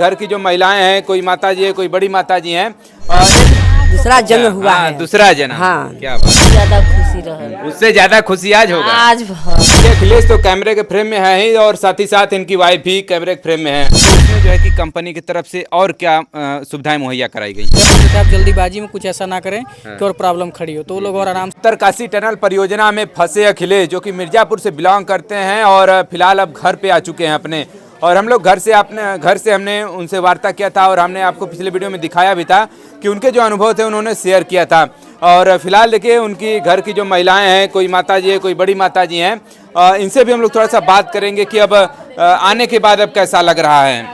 घर की जो महिलाएं हैं, कोई माता जी है, कोई बड़ी माता जी हैं, दूसरा जन्म हुआ है। दूसरा जन्म। हाँ। क्या बात, ज्यादा खुशी रहे। उससे ज्यादा खुशी आज होगा। आज ये अखिलेश तो कैमरे के फ्रेम में है ही, और साथ ही साथ इनकी वाइफ भी कैमरे के फ्रेम में है। तो इसमें जो है कि कंपनी की तरफ से और क्या सुविधाएं मुहैया कराई गई? आप जल्दीबाजी में कुछ ऐसा ना करें कि और प्रॉब्लम खड़ी हो, तो वो लोग और आराम से। उत्तरकाशी टनल परियोजना में फंसे अखिलेश, जो कि मिर्जापुर से बिलोंग करते हैं और फिलहाल अब घर पे आ चुके हैं अपने। और हम लोग घर से हमने उनसे वार्ता किया था, और हमने आपको पिछले वीडियो में दिखाया भी था कि उनके जो अनुभव थे उन्होंने शेयर किया था। और फिलहाल देखिए, उनकी घर की जो महिलाएं हैं, कोई माता जी है, कोई बड़ी माता जी हैं, इनसे भी हम लोग थोड़ा सा बात करेंगे कि अब आने के बाद अब कैसा लग रहा है।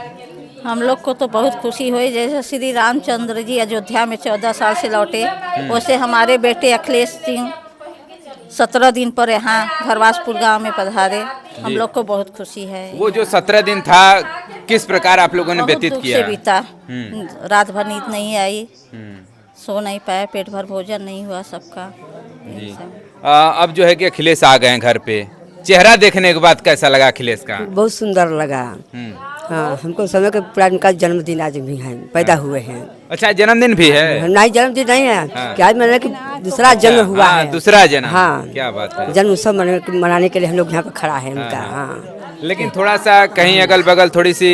हम लोग को तो बहुत खुशी हुई, जैसे श्री रामचंद्र जी अयोध्या में 14 साल से लौटे, वैसे हमारे बेटे अखिलेश सिंह 17 दिन पर यहाँ घरवासपुर गांव में पधारे। हम लोग को बहुत खुशी है। वो जो 17 दिन था, किस प्रकार आप लोगों ने व्यतीत किया? से बीता, रात भर नींद नहीं आई, सो नहीं पाए, पेट भर भोजन नहीं हुआ सबका। अब जो है कि अखिलेश आ गए हैं घर पे, चेहरा देखने के बाद कैसा लगा अखिलेश का? बहुत सुंदर लगा। हाँ, हमको समय के पूरा इनका जन्मदिन आज भी है, पैदा हुए हैं। अच्छा, जन्मदिन भी है? नहीं, जन्मदिन नहीं है। क्या आज मैंने कि दूसरा जन्म हुआ है। दूसरा जन्म। हाँ, क्या बात है। जन्म उत्सव मनाने के लिए हम लोग यहाँ पे खड़ा है उनका। हाँ, लेकिन थोड़ा सा कहीं अगल बगल थोड़ी सी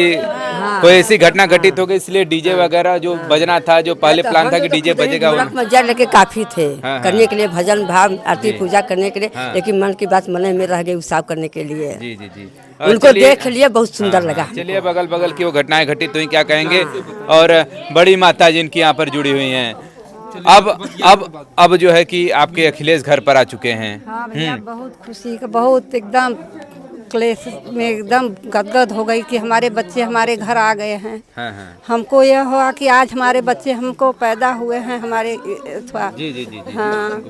कोई ऐसी घटना घटित हो गई, इसलिए डीजे वगैरह जो बजना था, जो पहले प्लान था कि डीजे बजेगा, मजा लेके काफी थे करने के लिए, भजन भाव आरती जी। पूजा करने के लिए। लेकिन मन की बात मन में रह गई, साफ करने के लिए। जी जी जी। उनको देख लिए, बहुत सुंदर लगा। चलिए, बगल बगल की वो घटनाएं घटित हुई, क्या कहेंगे? और बड़ी माता जिनकी यहाँ पर जुड़ी हुई हैं, अब जो है कि आपके अखिलेश घर पर आ चुके हैं। हाँ भैया, बहुत खुशी का, बहुत एकदम क्लेश में एकदम गदगद हो गई कि हमारे बच्चे हमारे घर आ गए हैं। हाँ हाँ। हमको यह हुआ कि आज हमारे बच्चे हमको पैदा हुए हैं हमारे अथवा। जी जी जी जी। हाँ,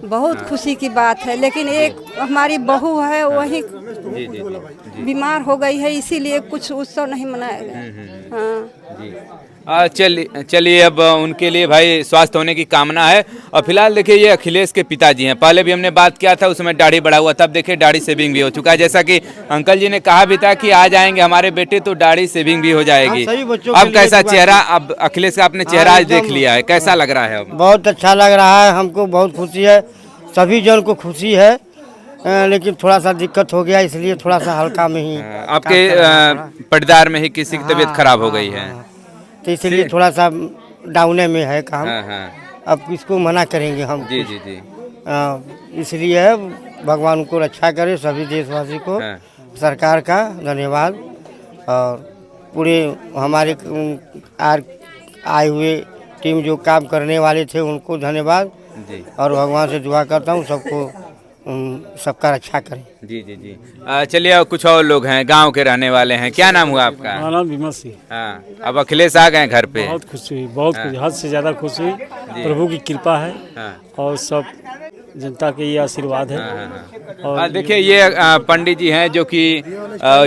बहुत खुशी की बात है। लेकिन एक हमारी बहू है, वही जी जी जी। बीमार हो गई है, इसीलिए कुछ उत्सव नहीं मनाया गया। हाँ जी। चलिए, अब उनके लिए भाई स्वास्थ्य होने की कामना है। और फिलहाल देखिए, ये अखिलेश के पिताजी हैं। पहले भी हमने बात किया था, उस समय दाढ़ी बढ़ा हुआ था, अब देखिए दाढ़ी सेविंग भी हो चुका है। जैसा कि अंकल जी ने कहा भी था कि आ जाएंगे हमारे बेटे तो दाढ़ी सेविंग भी हो जाएगी। अब कैसा चेहरा, अब अखिलेश का आपने चेहरा आज देख लिया है, कैसा लग रहा है? अब बहुत अच्छा लग रहा है, हमको बहुत खुशी है, सभी जन को खुशी है। लेकिन थोड़ा सा दिक्कत हो गया, इसलिए थोड़ा सा हल्का में ही आपके पटदार में ही किसी की तबीयत खराब हो गई है, तो इसलिए थोड़ा सा डाउने में है काम। अब किसको मना करेंगे हम? जी जी जी। इसलिए भगवान को रक्षा करे, सभी देशवासी को, सरकार का धन्यवाद, और पूरे हमारे आए हुए टीम जो काम करने वाले थे उनको धन्यवाद जी। और भगवान से दुआ करता हूँ सबको सबका रक्षा करें। जी जी जी। चलिए, कुछ और लोग हैं, गांव के रहने वाले हैं। क्या नाम हुआ आपका? मेरा नाम विमल सिंह। हाँ, अब अखिलेश आ गए घर पे, बहुत खुशी हुई, बहुत खुशी, हद से ज़्यादा खुशी हुई। प्रभु की कृपा है और सब जनता के ये आशीर्वाद है। और देखिए, ये पंडित जी हैं, जो कि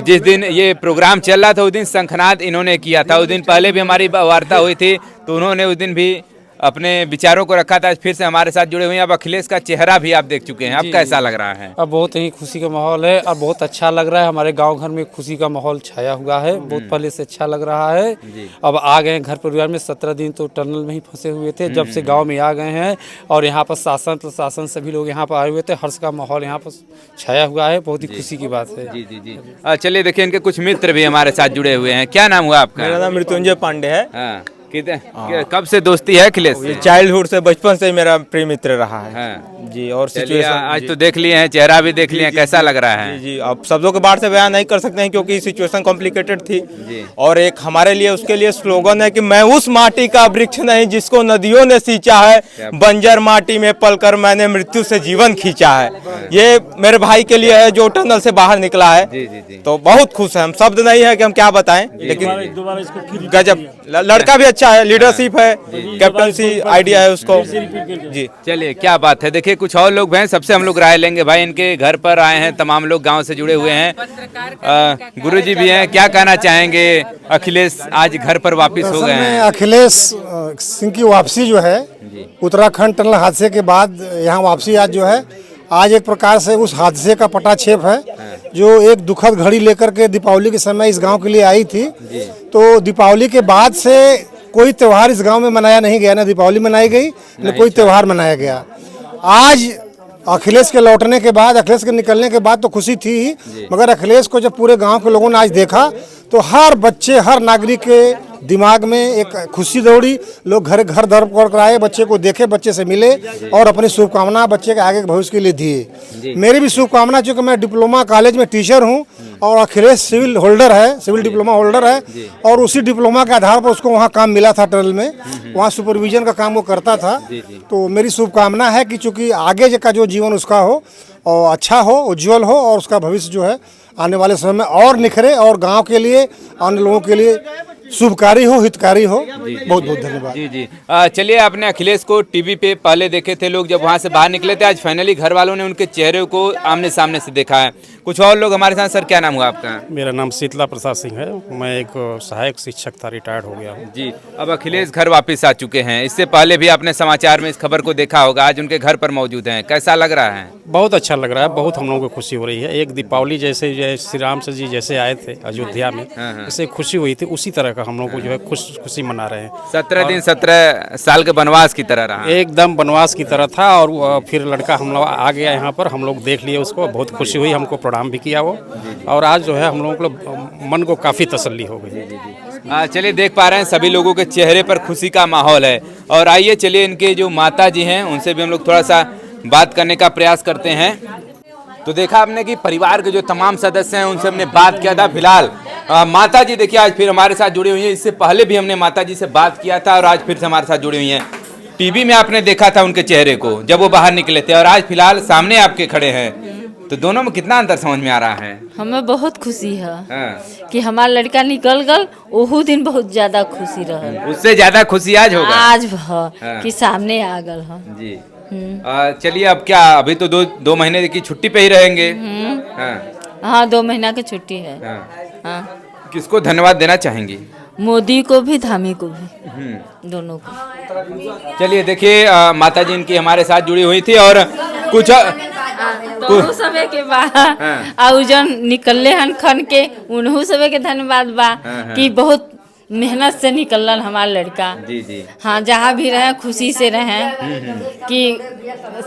जिस दिन ये प्रोग्राम चल रहा था उस दिन शंखनाद इन्होंने किया था। उस दिन पहले भी हमारी वार्ता हुई थी, तो उन्होंने उस दिन भी अपने विचारों को रखा था। फिर से हमारे साथ जुड़े हुए हैं। अब अखिलेश का चेहरा भी आप देख चुके हैं, अब कैसा लग रहा है? अब बहुत ही खुशी का माहौल है और बहुत अच्छा लग रहा है। हमारे गांव घर में खुशी का माहौल छाया हुआ है, बहुत पहले से अच्छा लग रहा है। अब आ गए घर परिवार में, 17 दिन तो टनल में ही फंसे हुए थे, जब से गांव में आ गए हैं। और यहाँ पर शासन सभी लोग यहाँ पर आए हुए थे, हर्ष का माहौल यहाँ पर छाया हुआ है, बहुत ही खुशी की बात है। जी जी जी। चलिए, देखिए, इनके कुछ मित्र भी हमारे साथ जुड़े हुए हैं। क्या नाम हुआ आपका? मेरा नाम मृत्युंजय पांडे है। कब से दोस्ती है अखिलेश से? चाइल्डहुड से, बचपन से मेरा प्रिय मित्र रहा है। जी। और सिचुएशन आज तो देख लिए हैं, चेहरा भी देख लिए हैं, कैसा लग रहा है? जी, अब शब्दों के बाहर से बयान नहीं कर सकते हैं क्योंकि सिचुएशन कॉम्प्लिकेटेड थी। और एक हमारे लिए उसके लिए स्लोगन है कि मैं उस माटी का वृक्ष नहीं जिसको नदियों ने सींचा है, बंजर माटी में पलकर मैंने मृत्यु से जीवन खींचा है। ये मेरे भाई के लिए है जो टनल से बाहर निकला है। तो बहुत खुश है, हम शब्द नहीं है कि हम क्या बताएं, लेकिन गजब लड़का भी अच्छा है, लीडरशिप है, कैप्टनसी आइडिया है उसको। जी। चलिए, क्या बात है। देखिए, कुछ और लोग हैं, सबसे हम लोग राय लेंगे। भाई, इनके घर पर आए हैं, तमाम लोग गांव से जुड़े हुए हैं। गुरुजी भी हैं, क्या कहना चाहेंगे? अखिलेश आज घर पर वापस हो गए हैं। अखिलेश सिंह की वापसी जो है, उत्तराखंड टनल हादसे के बाद यहाँ वापसी आज जो है, आज एक प्रकार से उस हादसे का पटाक्षेप है, जो एक दुखद घड़ी लेकर के दीपावली के समय इस गांव के लिए आई थी। तो दीपावली के बाद से कोई त्यौहार इस गांव में मनाया नहीं गया, ना दीपावली मनाई गई न कोई त्यौहार मनाया गया। आज अखिलेश के लौटने के बाद, अखिलेश के निकलने के बाद तो खुशी थी ही, मगर अखिलेश को जब पूरे गांव के लोगों ने आज देखा तो हर बच्चे, हर नागरिक के दिमाग में एक खुशी दौड़ी। लोग घर घर दर कर आए, बच्चे को देखे, बच्चे से मिले और अपनी शुभकामना बच्चे के आगे के भविष्य के लिए दिए। मेरी भी शुभकामना, चूँकि मैं डिप्लोमा कॉलेज में टीचर हूँ और अखिलेश सिविल होल्डर है, सिविल डिप्लोमा होल्डर है, और उसी डिप्लोमा के आधार पर उसको वहाँ काम मिला था टनल में, वहाँ सुपरविजन का काम वो करता था। तो मेरी शुभकामना है कि चूँकि आगे का जो जीवन उसका हो और अच्छा हो, उज्जवल हो, और उसका भविष्य जो है आने वाले समय में और निखरे और गांव के लिए, अन्य लोगों के लिए शुभकारी हो, हितकारी हो। बहुत बहुत धन्यवाद। जी जी। चलिए, आपने अखिलेश को टीवी पे पहले देखे थे लोग, जब वहाँ से बाहर निकले थे, आज फाइनली घर वालों ने उनके चेहरे को आमने सामने से देखा है। कुछ और लोग हमारे साथ। सर, क्या नाम हुआ आपका? मेरा नाम शीतला प्रसाद सिंह है, मैं एक सहायक शिक्षक था, रिटायर्ड हो गया हूँ। जी, अब अखिलेश घर वापस आ चुके हैं। इससे पहले भी आपने समाचार में इस खबर को देखा होगा, आज उनके घर पर मौजूद हैं। कैसा लग रहा है? बहुत अच्छा लग रहा है, बहुत हम लोगों को खुशी हो रही है। एक दीपावली जैसे श्री राम जी जैसे आए थे अयोध्या में, इससे खुशी हुई थी, उसी तरह का हम लोग को जो है खुशी मना रहे हैं। 17 दिन 17 साल के वनवास की तरह रहा। एकदम वनवास की तरह था, और फिर लड़का हम लोग आ गया यहाँ पर, हम लोग देख लिए उसको, बहुत खुशी हुई, हमको प्रणाम भी किया वो, और आज जो है हम लोगों को मन को काफ़ी तसल्ली हो गई। चलिए, देख पा रहे हैं सभी लोगों के चेहरे पर खुशी का माहौल है। और आइए चलिए इनके जो माता जी हैं उनसे भी हम लोग थोड़ा सा बात करने का प्रयास करते हैं। तो देखा आपने कि परिवार के जो तमाम सदस्य हैं उनसे हमने बात किया था। फिलहाल माता जी देखिए आज फिर हमारे साथ जुड़ी हुई हैं। इससे पहले भी हमने माता जी से बात किया था और आज फिर से हमारे साथ जुड़ी हुई हैं। टीवी में आपने देखा था उनके चेहरे को जब वो बाहर निकले थे, और आज फिलहाल सामने आपके खड़े हैं, तो दोनों में कितना अंतर समझ में आ रहा है? हमें बहुत खुशी है कि हमारा लड़का निकल गल, ओहू दिन बहुत ज्यादा खुशी रहा। उससे ज्यादा खुशी आज होगा, आज कि सामने आ गल है जी। चलिए, अब क्या, अभी तो दो महीने की छुट्टी पे ही रहेंगे? हाँ, 2 महीना की छुट्टी है। हाँ। किसको धन्यवाद देना चाहेंगी? मोदी को भी, धामी को भी, दोनों को। चलिए, देखिए माता जी इनकी हमारे साथ जुड़ी हुई थी, और कुछ दोनों सबे के बा और जन निकलले हन खन के, उन्हों सबे के धन्यवाद बा कि बहुत मेहनत से निकलन हमारा लड़का। जी जी। हाँ, जहाँ भी रहें खुशी से रहें, कि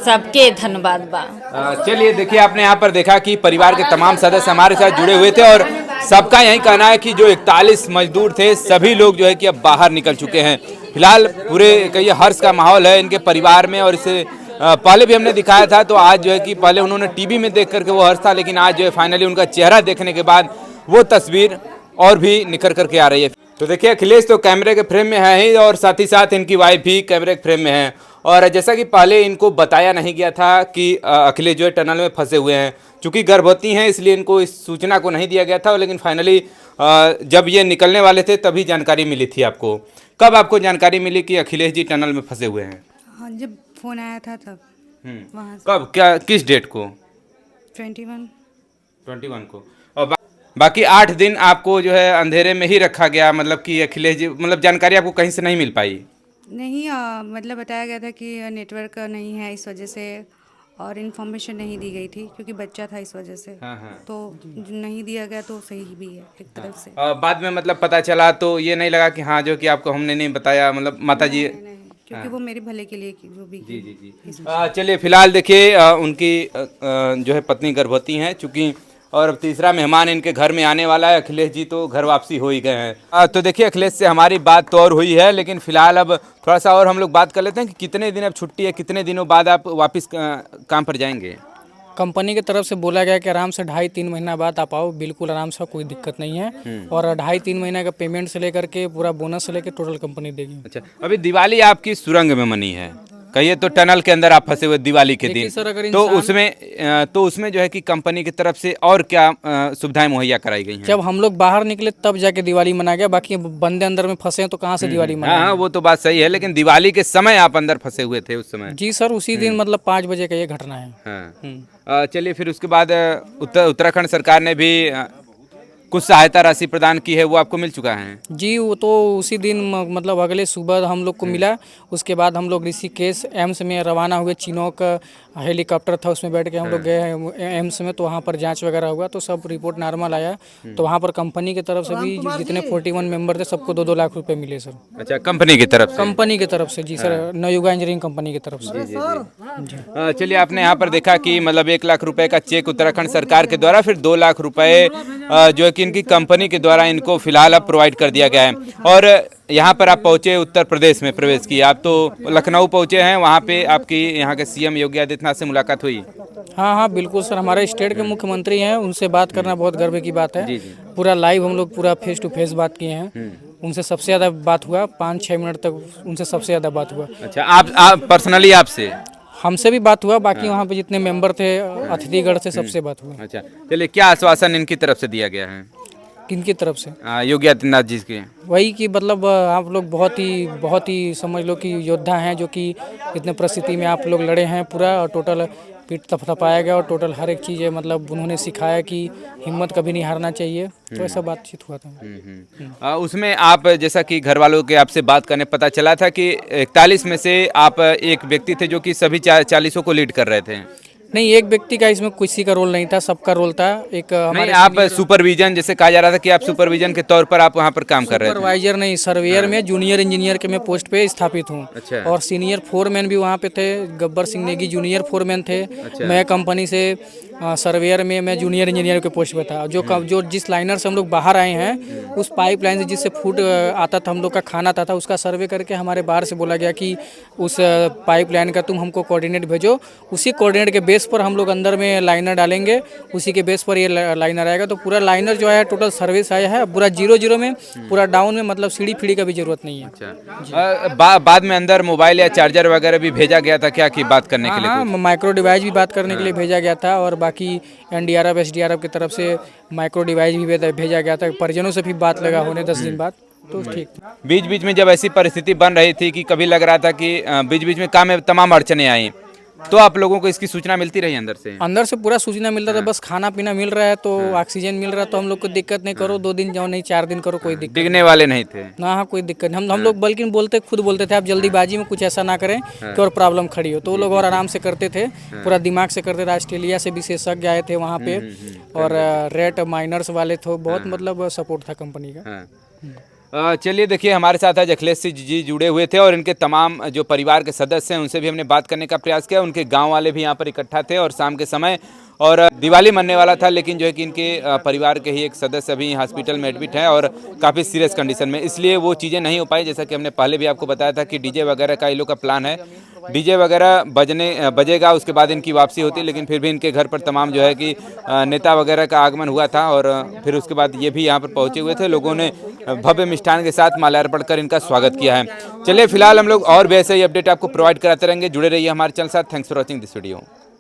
सबके धन्यवाद बा। चलिए, देखिए आपने यहाँ पर देखा कि परिवार के तमाम सदस्य हमारे साथ जुड़े हुए थे, और सबका यही कहना है कि जो 41 मजदूर थे सभी लोग जो है कि अब बाहर निकल चुके हैं। फिलहाल पूरे कहिए हर्ष का माहौल है इनके परिवार में, और इससे पहले भी हमने दिखाया था, तो आज जो है कि पहले उन्होंने टीवी में देख करके वो हर्ष था, लेकिन आज जो है फाइनली उनका चेहरा देखने के बाद वो तस्वीर और भी निखर करके आ रही है। तो देखिए, अखिलेश तो कैमरे के फ्रेम में है ही, और साथ ही साथ इनकी वाइफ भी कैमरे के फ्रेम में है। और जैसा कि पहले इनको बताया नहीं गया था कि अखिलेश जो है टनल में फंसे हुए हैं, चूँकि गर्भवती हैं इसलिए इनको इस सूचना को नहीं दिया गया था, लेकिन फाइनली जब ये निकलने वाले थे तभी जानकारी मिली थी आपको। कब आपको जानकारी मिली कि अखिलेश जी टनल में फंसे हुए हैं? हाँ, जब फोन आया था तब वहाँ से। कब, क्या, किस डेट को? 21 को। और बाकी 8 दिन आपको जो है अंधेरे में ही रखा गया, मतलब कि अखिलेश जी, मतलब जानकारी आपको कहीं से नहीं मिल पाई? नहीं, मतलब बताया गया था कि नेटवर्क नहीं है इस वजह से, और इन्फॉर्मेशन नहीं दी गई थी क्योंकि बच्चा था इस वजह से। तो नहीं दिया गया तो सही भी है एक तरफ से। बाद में मतलब पता चला तो ये नहीं लगा कि हाँ जो कि आपको हमने नहीं बताया, मतलब माता जी? क्योंकि वो मेरे भले के लिए जो भी। जी जी जी। चलिए, फिलहाल देखिए उनकी जो है पत्नी गर्भवती हैं चूँकि, और अब तीसरा मेहमान इनके घर में आने वाला है। अखिलेश जी तो घर वापसी हो ही गए हैं। तो देखिए, अखिलेश से हमारी बात तो और हुई है, लेकिन फिलहाल अब थोड़ा सा और हम लोग बात कर लेते हैं कि कितने दिन अब छुट्टी है, कितने दिनों बाद आप वापस काम पर जाएंगे? कंपनी की तरफ से बोला गया कि आराम से 2.5-3 महीना बाद आप आओ, बिल्कुल आराम से, कोई दिक्कत नहीं है। और 2.5-3 महीने का पेमेंट से लेकर के पूरा बोनस से लेकर टोटल कंपनी देगी। अच्छा, अभी दिवाली आपकी सुरंग में मनी है, कहिए तो टनल के अंदर आप फंसे हुए दिवाली के दिन, तो उसमें जो है कि कंपनी की तरफ से और क्या सुविधाएं मुहैया कराई गई हैं? जब हम लोग बाहर निकले तब जाके दिवाली मना गया, बाकी बंदे अंदर में फंसे हैं तो कहाँ से दिवाली मना? हाँ, वो तो बात सही है, लेकिन दिवाली के समय आप अंदर फंसे हुए थे उस समय? जी सर, उसी दिन मतलब 5 बजे का ये घटना है। चलिए, फिर उसके बाद उत्तराखंड सरकार ने भी कुछ सहायता राशि प्रदान की है वो आपको मिल चुका है? जी वो तो उसी दिन मतलब अगले सुबह हम लोग को मिला। उसके बाद हम लोग ऋषिकेश एम्स में रवाना हुए। चिनोक हेलीकॉप्टर था, उसमें बैठ के हम लोग गए एम्स में। तो वहाँ पर जांच वगैरह हुआ तो सब रिपोर्ट नॉर्मल आया। तो वहाँ पर कंपनी की तरफ से भी जितने 41 मेंबर थे सबको 2-2 लाख रुपए मिले सर। अच्छा, कंपनी की तरफ से? कंपनी की तरफ से जी सर, नवयुगा इंजीनियरिंग कंपनी की तरफ से। चलिए, आपने यहाँ पर देखा कि मतलब 1 लाख रुपए का चेक उत्तराखंड सरकार के द्वारा, फिर 2 लाख रुपए जो है कि इनकी कंपनी के द्वारा इनको फिलहाल अब प्रोवाइड कर दिया गया है। और यहाँ पर आप पहुँचे उत्तर प्रदेश में प्रवेश किया, आप तो लखनऊ पहुँचे हैं, वहाँ पे आपकी यहाँ के सीएम योगी आदित्यनाथ से मुलाकात हुई? हाँ बिल्कुल सर, हमारे स्टेट के मुख्यमंत्री हैं, उनसे बात करना बहुत गर्व की बात है। पूरा लाइव हम लोग पूरा फेस टू फेस बात किए हैं। उनसे सबसे ज़्यादा बात हुआ, 5-6 मिनट तक उनसे सबसे ज़्यादा बात हुआ। अच्छा, आप पर्सनली आपसे? हमसे भी बात हुआ, बाकी वहाँ पे जितने मेंबर थे अतिथिगढ़ से सबसे बात हुआ। अच्छा, चलिए, क्या आश्वासन इनकी तरफ से दिया गया है? किनकी तरफ से? योगी आदित्यनाथ जी के। वही कि मतलब आप लोग बहुत ही समझ लो कि योद्धा हैं, जो कि इतने परिस्थिति में आप लोग लड़े हैं पूरा, और टोटल पीठ थपथपाया गया और टोटल हर एक चीज़ है मतलब उन्होंने सिखाया कि हिम्मत कभी नहीं हारना चाहिए। तो ऐसा बातचीत हुआ था। उसमें आप जैसा कि घर वालों के आपसे बात करने पता चला था कि 41 में से आप एक व्यक्ति थे जो कि सभी 40 को लीड कर रहे थे? नहीं, एक व्यक्ति का इसमें किसी का रोल नहीं था, सबका रोल था। एक हमारे आप सुपरविजन, जैसे कहा जा रहा था कि आप सुपरविजन के तौर पर आप वहाँ पर काम कर रहे थे? सुपरवाइजर नहीं, सर्वेयर में जूनियर इंजीनियर के मैं पोस्ट पे स्थापित हूँ। अच्छा। और सीनियर फोरमैन भी वहाँ पे थे। गब्बर सिंह नेगी जूनियर फोरमैन थे। अच्छा। मैं कंपनी से सर्वेयर में मैं जूनियर इंजीनियर के पोस्ट पे था। जो जिस लाइनर से हम लोग बाहर आए हैं, उस पाइपलाइन से जिससे फूड आता था, हम लोग का खाना आता था, उसका सर्वे करके हमारे बाहर से बोला गया कि उस पाइपलाइन का तुम हमको कोऑर्डिनेट भेजो। उसी कोऑर्डिनेट के बेस पर हम लोग अंदर में लाइनर डालेंगे, उसी के बेस पर ये लाइनर आएगा। तो पूरा लाइनर जो है टोटल सर्विस आया है पूरा 0-0 में, पूरा डाउन में, मतलब सीढ़ी फीढ़ी का भी जरूरत नहीं है। अच्छा, बाद में अंदर मोबाइल या चार्जर वगैरह भी भेजा गया था क्या, कि बात करने के लिए? हाँ, माइक्रो डिवाइस भी बात करने के लिए भेजा गया था, और बाकी NDRF SDRF की तरफ से माइक्रो डिवाइस भी भेजा गया था। परिजनों से भी बात लगा होने 10 दिन बाद, तो ठीक। बीच बीच में जब ऐसी परिस्थिति बन रही थी कि कभी लग रहा था कि बीच बीच में काम में तमाम अड़चने आई, तो आप लोगों को इसकी सूचना मिलती रही अंदर से? अंदर से पूरा सूचना मिल रहा था, बस खाना पीना मिल रहा है तो ऑक्सीजन मिल रहा है, तो हम लोग को दिक्कत नहीं। करो 2 दिन जाओ, नहीं 4 दिन करो, कोई दिक्कत डिगने वाले नहीं थे ना। हाँ, कोई दिक्कत नहीं। हम लोग बल्कि खुद बोलते थे आप जल्दीबाजी में कुछ ऐसा ना करें कि और प्रॉब्लम खड़ी हो। तो वो लोग और आराम से करते थे, पूरा दिमाग से करते थे। ऑस्ट्रेलिया से विशेषज्ञ आए थे वहाँ पे, और रेट माइनर्स वाले थे, बहुत मतलब सपोर्ट था कंपनी का। चलिए, देखिए, हमारे साथ आज अखिलेश जी जुड़े हुए थे, और इनके तमाम जो परिवार के सदस्य हैं उनसे भी हमने बात करने का प्रयास किया। उनके गांव वाले भी यहाँ पर इकट्ठा थे, और शाम के समय और दिवाली मनने वाला था, लेकिन जो है कि इनके परिवार के ही एक सदस्य अभी हॉस्पिटल में एडमिट है और काफ़ी सीरियस कंडीशन में, इसलिए वो चीज़ें नहीं हो पाई। जैसा कि हमने पहले भी आपको बताया था कि डीजे वगैरह का इन लोग का प्लान है, डीजे वगैरह बजेगा, उसके बाद इनकी वापसी होती, लेकिन फिर भी इनके घर पर तमाम जो है कि नेता वगैरह का आगमन हुआ था, और फिर उसके बाद ये भी यहाँ पर पहुँचे हुए थे। लोगों ने भव्य मिष्ठान के साथ माल्यार्पण कर इनका स्वागत किया है। चलिए, फिलहाल हम लोग और भी ऐसे ही अपडेट आपको प्रोवाइड कराते रहेंगे। जुड़े रहिए हमारे चैनल साथ। Thanks for watching this video.